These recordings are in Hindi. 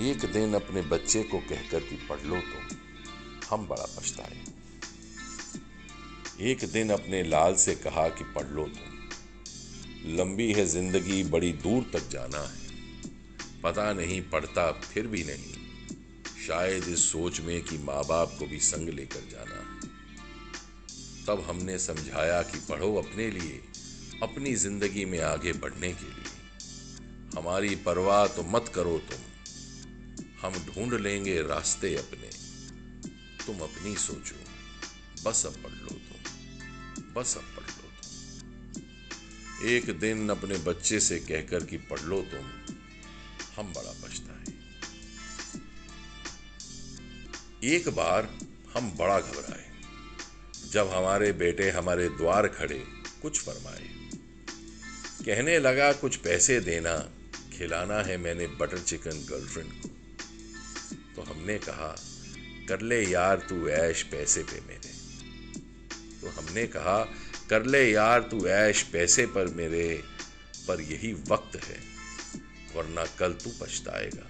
एक दिन अपने बच्चे को कहकर कि पढ़ लो तुम, हम बड़ा पछताए। एक दिन अपने लाल से कहा कि पढ़ लो तुम, लंबी है जिंदगी बड़ी दूर तक जाना है। पता नहीं पढ़ता फिर भी नहीं, शायद इस सोच में कि माँ बाप को भी संग लेकर जाना है। तब हमने समझाया कि पढ़ो अपने लिए, अपनी जिंदगी में आगे बढ़ने के लिए। हमारी परवाह तो मत करो तुम, हम ढूंढ लेंगे रास्ते अपने। तुम अपनी सोचो, बस अब पढ़ लो तुम, बस अब पढ़ लो तुम। एक दिन अपने बच्चे से कहकर कि पढ़ लो तुम, हम बड़ा पछताए। एक बार हम बड़ा घबराए जब हमारे बेटे हमारे द्वार खड़े कुछ फरमाए। कहने लगा कुछ पैसे देना, खिलाना है मैंने बटर चिकन गर्लफ्रेंड को। तो हमने कहा कर ले यार तू ऐश पैसे पे मेरे। तो हमने कहा कर ले यार तू ऐश पैसे पर मेरे, पर यही वक्त है वरना कल तू पछताएगा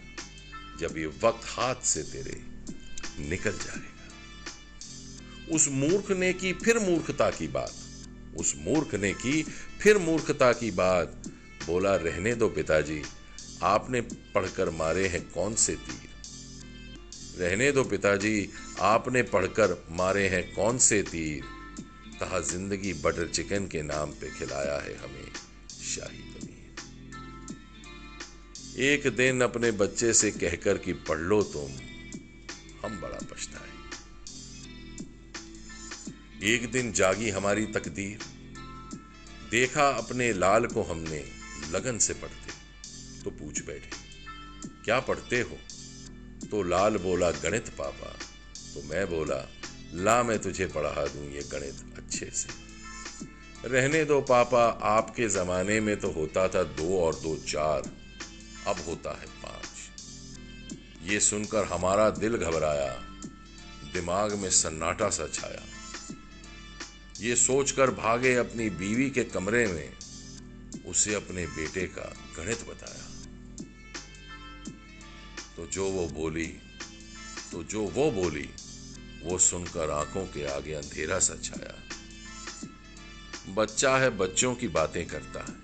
जब ये वक्त हाथ से तेरे निकल जाएगा। उस मूर्ख ने की फिर मूर्खता की बात, उस मूर्ख ने की फिर मूर्खता की बात। बोला रहने दो पिताजी, आपने पढ़कर मारे हैं कौन से तीर। रहने दो पिताजी, आपने पढ़कर मारे हैं कौन से तीर। कहा जिंदगी बटर चिकन के नाम पे खिलाया है हमें शाही पनीर। एक दिन अपने बच्चे से कहकर कि पढ़ लो तुम, हम बड़ा पछताए। एक दिन जागी हमारी तकदीर, देखा अपने लाल को हमने लगन से पढ़ते। तो पूछ बैठे क्या पढ़ते हो। तो लाल बोला गणित पापा। तो मैं बोला ला मैं तुझे पढ़ा दूं ये गणित अच्छे से। रहने दो पापा, आपके जमाने में तो होता था 2 और 2 4, अब होता है 5। ये सुनकर हमारा दिल घबराया, दिमाग में सन्नाटा सा छाया। ये सोचकर भागे अपनी बीवी के कमरे में, उसे अपने बेटे का गणित बताया। तो जो वो बोली वो सुनकर आंखों के आगे अंधेरा सा छाया। बच्चा है बच्चों की बातें करता है,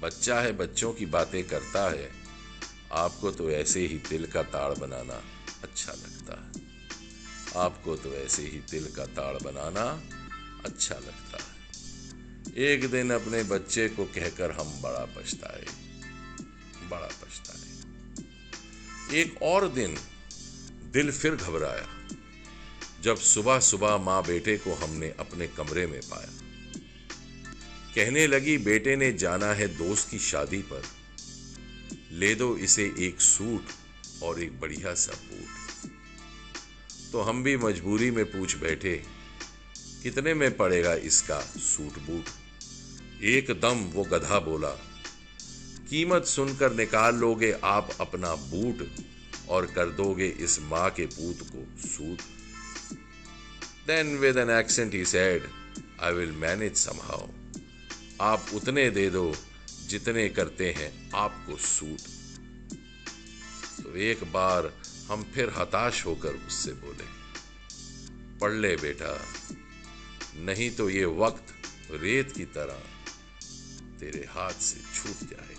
बच्चा है बच्चों की बातें करता है। आपको तो ऐसे ही दिल का ताड़ बनाना अच्छा लगता है, आपको तो ऐसे ही दिल का ताड़ बनाना अच्छा लगता है। एक दिन अपने बच्चे को कहकर हम बड़ा पछताए, बड़ा पछताए। एक और दिन दिल फिर घबराया जब सुबह सुबह माँ बेटे को हमने अपने कमरे में पाया। कहने लगी बेटे ने जाना है दोस्त की शादी पर, ले दो इसे एक सूट और एक बढ़िया सा बूट। तो हम भी मजबूरी में पूछ बैठे कितने में पड़ेगा इसका सूट बूट। एकदम वो गधा बोला कीमत सुनकर निकाल लोगे आप अपना बूट और कर दोगे इस माँ के पूत को suit. Then with an accent he said, I will manage somehow. आप उतने दे दो जितने करते हैं आपको सूट। तो एक बार हम फिर हताश होकर उससे बोले पढ़ ले बेटा, नहीं तो ये वक्त रेत की तरह तेरे हाथ से छूट जाएगा।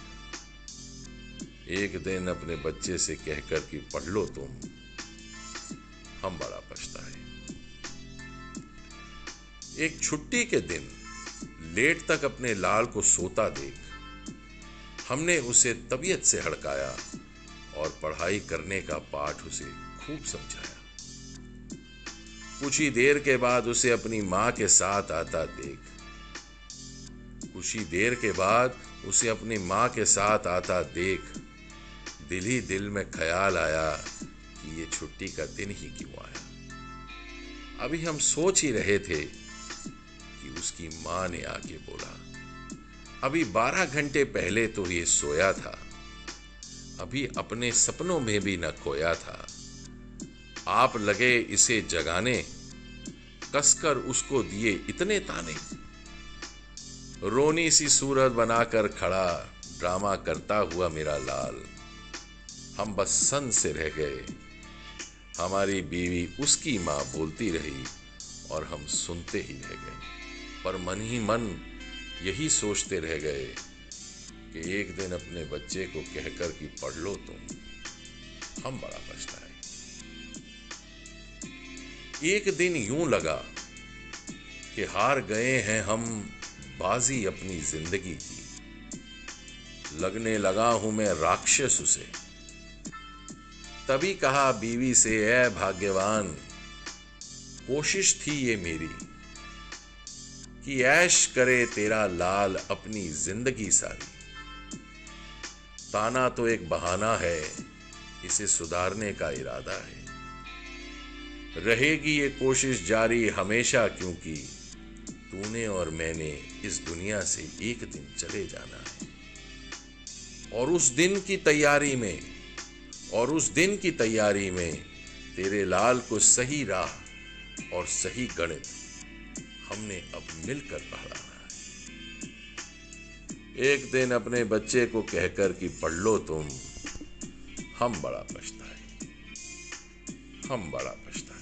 एक दिन अपने बच्चे से कहकर कि पढ़ लो तुम, हम बड़ा पछताए। एक छुट्टी के दिन लेट तक अपने लाल को सोता देख हमने उसे तबीयत से हड़काया और पढ़ाई करने का पाठ उसे खूब समझाया। कुछ ही देर के बाद उसे अपनी माँ के साथ आता देख, कुछ ही देर के बाद उसे अपनी माँ के साथ आता देख, दिल ही दिल में ख्याल आया कि ये छुट्टी का दिन ही क्यों आया। अभी हम सोच ही रहे थे कि उसकी माँ ने आके बोला अभी 12 घंटे पहले तो ये सोया था, अभी अपने सपनों में भी न खोया था। आप लगे इसे जगाने, कसकर उसको दिए इतने ताने। रोनी सी सूरत बनाकर खड़ा ड्रामा करता हुआ मेरा लाल, हम बस सन से रह गए। हमारी बीवी उसकी माँ बोलती रही और हम सुनते ही रह गए, पर मन ही मन यही सोचते रह गए कि एक दिन अपने बच्चे को कहकर कि पढ़ लो तुम, हम बड़ा पछताए। एक दिन यूं लगा कि हार गए हैं हम बाजी अपनी जिंदगी की। लगने लगा हूं मैं राक्षस उसे। तभी कहा बीवी से, ऐ भाग्यवान, कोशिश थी ये मेरी कि ऐश करे तेरा लाल अपनी जिंदगी सारी। ताना तो एक बहाना है, इसे सुधारने का इरादा है। रहेगी ये कोशिश जारी हमेशा, क्योंकि तूने और मैंने इस दुनिया से एक दिन चले जाना है। और उस दिन की तैयारी में तेरे लाल को सही राह और सही गणित हमने अब मिलकर पढ़ाना है। एक दिन अपने बच्चे को कहकर कि पढ़ लो तुम, हम बड़ा पछताए।